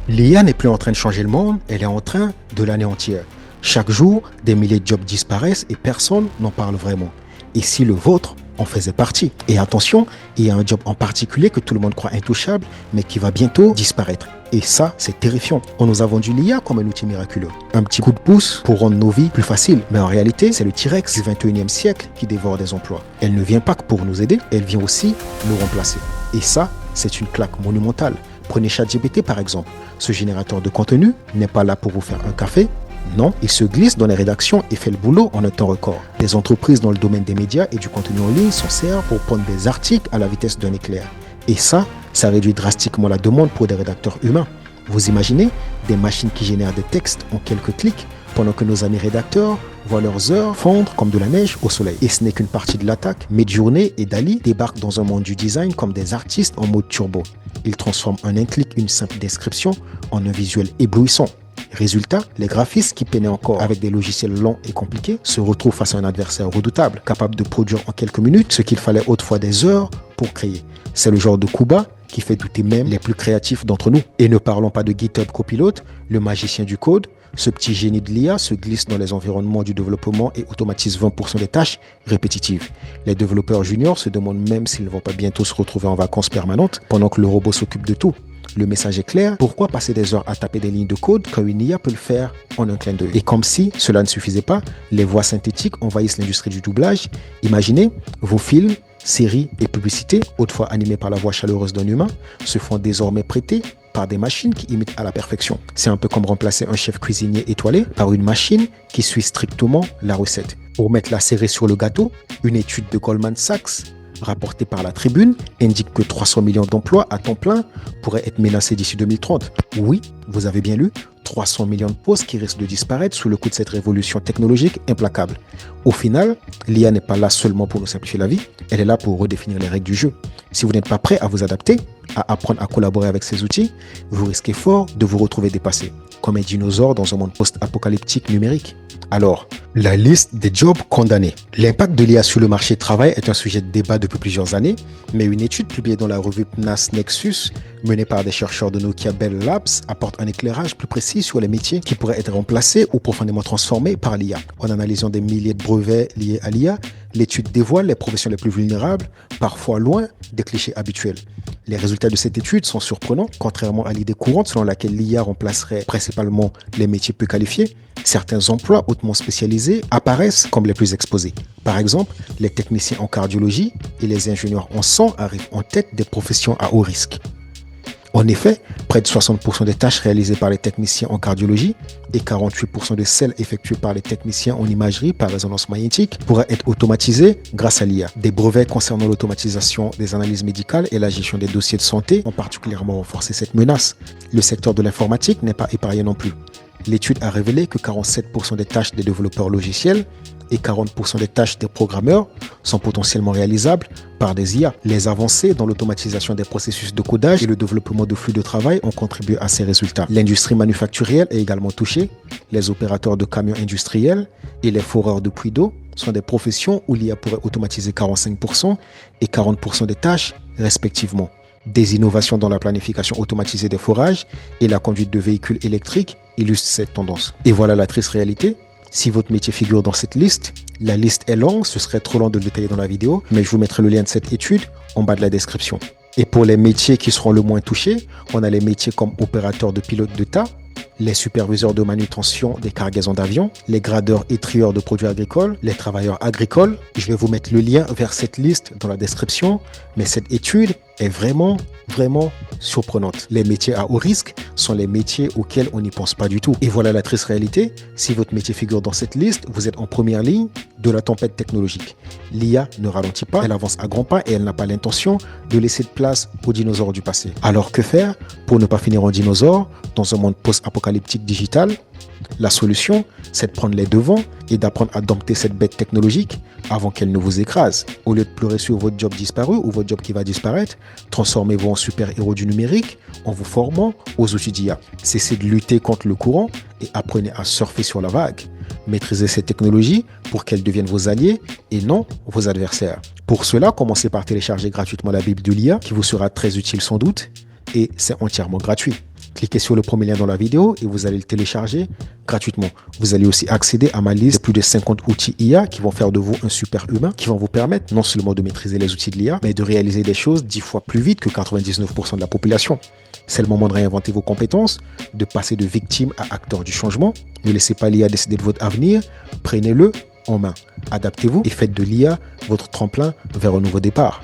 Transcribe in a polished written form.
L'IA n'est plus en train de changer le monde, elle est en train de l'anéantir. Chaque jour, des milliers de jobs disparaissent et personne n'en parle vraiment. Et si le vôtre en faisait partie? Et attention, il y a un job en particulier que tout le monde croit intouchable, mais qui va bientôt disparaître. Et ça, c'est terrifiant. On nous a vendu l'IA comme un outil miraculeux. Un petit coup de pouce pour rendre nos vies plus faciles. Mais en réalité, c'est le T-Rex du 21e siècle qui dévore des emplois. Elle ne vient pas que pour nous aider, elle vient aussi nous remplacer. Et ça, c'est une claque monumentale. Prenez ChatGPT par exemple. Ce générateur de contenu n'est pas là pour vous faire un café. Non, il se glisse dans les rédactions et fait le boulot en un temps record. Les entreprises dans le domaine des médias et du contenu en ligne s'en servent pour prendre des articles à la vitesse d'un éclair. Et ça réduit drastiquement la demande pour des rédacteurs humains. Vous imaginez des machines qui génèrent des textes en quelques clics pendant que nos amis rédacteurs voient leurs heures fondre comme de la neige au soleil. Et ce n'est qu'une partie de l'attaque. Midjourney et Dali débarquent dans un monde du design comme des artistes en mode turbo. Ils transforment en un clic une simple description en un visuel éblouissant. Résultat, les graphistes qui peinaient encore avec des logiciels lents et compliqués se retrouvent face à un adversaire redoutable, capable de produire en quelques minutes ce qu'il fallait autrefois des heures pour créer. C'est le genre de coup bas qui fait douter même les plus créatifs d'entre nous. Et ne parlons pas de GitHub Copilot, le magicien du code. Ce petit génie de l'IA se glisse dans les environnements du développement et automatise 20% des tâches répétitives. Les développeurs juniors se demandent même s'ils ne vont pas bientôt se retrouver en vacances permanentes pendant que le robot s'occupe de tout. Le message est clair, pourquoi passer des heures à taper des lignes de code quand une IA peut le faire en un clin d'œil? Et comme si cela ne suffisait pas, les voix synthétiques envahissent l'industrie du doublage. Imaginez, vos films, séries et publicités, autrefois animés par la voix chaleureuse d'un humain, se font désormais prêter par des machines qui imitent à la perfection. C'est un peu comme remplacer un chef cuisinier étoilé par une machine qui suit strictement la recette. Pour mettre la cerise sur le gâteau, une étude de Goldman Sachs rapporté par la Tribune, indique que 300 millions d'emplois à temps plein pourraient être menacés d'ici 2030. Oui, vous avez bien lu, 300 millions de postes qui risquent de disparaître sous le coup de cette révolution technologique implacable. Au final, l'IA n'est pas là seulement pour nous simplifier la vie, elle est là pour redéfinir les règles du jeu. Si vous n'êtes pas prêt à vous adapter, à apprendre à collaborer avec ces outils, vous risquez fort de vous retrouver dépassé, comme un dinosaure dans un monde post-apocalyptique numérique. Alors, la liste des jobs condamnés. L'impact de l'IA sur le marché du travail est un sujet de débat depuis plusieurs années, mais une étude publiée dans la revue PNAS Nexus, menée par des chercheurs de Nokia Bell Labs, apporte un éclairage plus précis sur les métiers qui pourraient être remplacés ou profondément transformés par l'IA. En analysant des milliers de brevets liés à l'IA, l'étude dévoile les professions les plus vulnérables, parfois loin des clichés habituels. Les résultats de cette étude sont surprenants. Contrairement à l'idée courante selon laquelle l'IA remplacerait principalement les métiers peu qualifiés, certains emplois hautement spécialisés apparaissent comme les plus exposés. Par exemple, les techniciens en cardiologie et les ingénieurs en sang arrivent en tête des professions à haut risque. En effet, près de 60% des tâches réalisées par les techniciens en cardiologie et 48% de celles effectuées par les techniciens en imagerie par résonance magnétique pourraient être automatisées grâce à l'IA. Des brevets concernant l'automatisation des analyses médicales et la gestion des dossiers de santé ont particulièrement renforcé cette menace. Le secteur de l'informatique n'est pas épargné non plus. L'étude a révélé que 47% des tâches des développeurs logiciels et 40% des tâches des programmeurs sont potentiellement réalisables par des IA. Les avancées dans l'automatisation des processus de codage et le développement de flux de travail ont contribué à ces résultats. L'industrie manufacturière est également touchée. Les opérateurs de camions industriels et les foreurs de puits d'eau sont des professions où l'IA pourrait automatiser 45% et 40% des tâches respectivement. Des innovations dans la planification automatisée des forages et la conduite de véhicules électriques illustrent cette tendance. Et voilà la triste réalité. Si votre métier figure dans cette liste, la liste est longue, ce serait trop long de le détailler dans la vidéo, mais je vous mettrai le lien de cette étude en bas de la description. Et pour les métiers qui seront le moins touchés, on a les métiers comme opérateurs de pilotes de tas, les superviseurs de manutention des cargaisons d'avions, les gradeurs et trieurs de produits agricoles, les travailleurs agricoles. Je vais vous mettre le lien vers cette liste dans la description, mais cette étude est vraiment surprenante. Les métiers à haut risque sont les métiers auxquels on n'y pense pas du tout. Et voilà la triste réalité, si votre métier figure dans cette liste, vous êtes en première ligne de la tempête technologique. L'IA ne ralentit pas, elle avance à grands pas et elle n'a pas l'intention de laisser de place aux dinosaures du passé. Alors que faire pour ne pas finir en dinosaure dans un monde post-apocalyptique digital? La solution, c'est de prendre les devants et d'apprendre à dompter cette bête technologique avant qu'elle ne vous écrase. Au lieu de pleurer sur votre job disparu ou votre job qui va disparaître, transformez-vous en super-héros du numérique en vous formant aux outils d'IA. Cessez de lutter contre le courant et apprenez à surfer sur la vague. Maîtrisez ces technologies pour qu'elles deviennent vos alliés et non vos adversaires. Pour cela, commencez par télécharger gratuitement la Bible de l'IA qui vous sera très utile sans doute et c'est entièrement gratuit. Cliquez sur le premier lien dans la vidéo et vous allez le télécharger gratuitement. Vous allez aussi accéder à ma liste de plus de 50 outils IA qui vont faire de vous un super humain, qui vont vous permettre non seulement de maîtriser les outils de l'IA, mais de réaliser des choses 10 fois plus vite que 99% de la population. C'est le moment de réinventer vos compétences, de passer de victime à acteur du changement. Ne laissez pas l'IA décider de votre avenir, prenez-le en main. Adaptez-vous et faites de l'IA votre tremplin vers un nouveau départ.